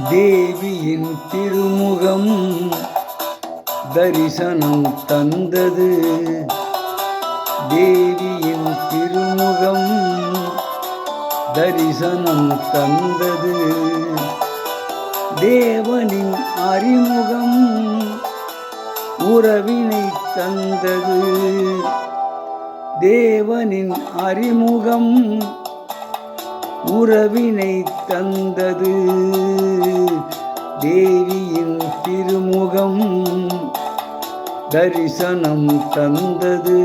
தேவியின் திருமுகம் தரிசனம் தந்தது. தேவியின் திருமுகம் தரிசனம் தந்தது. தேவனின் அறிமுகம் உறவினை தந்தது. தேவனின் அறிமுகம் உறவினை தந்தது. தேவியின் திருமுகம் தரிசனம் தந்தது.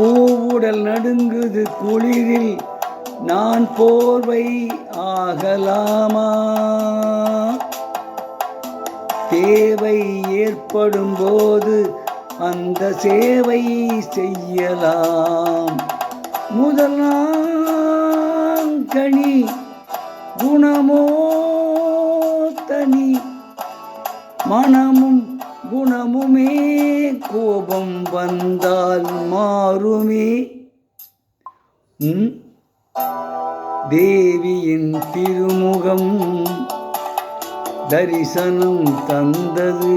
பூவுடல் நடுங்குது குளிரில் நான் போர்வை ஆகலாமா? தேவை ஏற்படும் போது அந்த சேவை செய்யலாம். முதலாம் கனி குணமோ தனி, மனமும் குணமுமே கோபம் வந்தால் மாறுமே. தேவியின் திருமுகம் தரிசனம் தந்தது.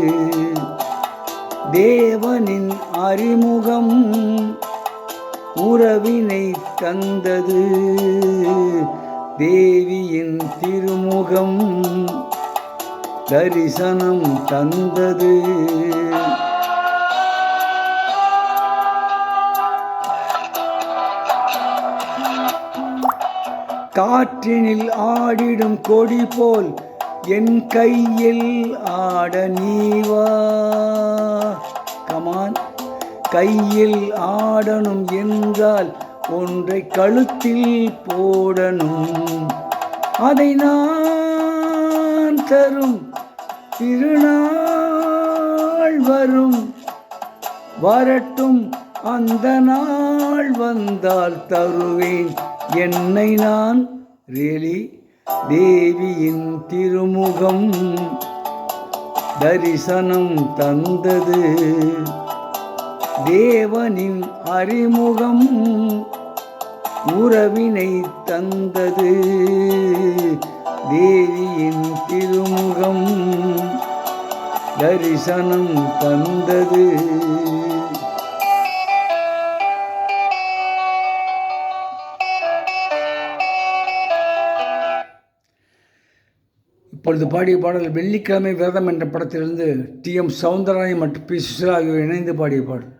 தேவனின் அறிமுகம் உறவினை தந்தது. தேவியின் திருமுகம் தரிசனம் தந்தது. காற்றினில் ஆடிடும் கொடி போல் என் கையில் ஆட நீவா. கமான், கையில் ஆடணும் என்றால் ஒன்றை கழுத்தில் போடணும். அதை நான் தரும் திருநாள் வரும். வரட்டும் அந்த நாள் வந்தால் தருவேன் என்னை நான். ரியலி தேவியின் திருமுகம் தரிசனம் தந்தது. தேவனின் அறிமுகம் உறவினை தந்தது. தேவியின் திருமுகம் தரிசனம் தந்தது. இப்பொழுது பாடிய பாடல் வெள்ளிக்கிழமை விரதம் என்ற படத்திலிருந்து டி.எம். சௌந்தரராஜன் மற்றும் பி. சுசிலா ஆகியோர் இணைந்து பாடிய பாடல்.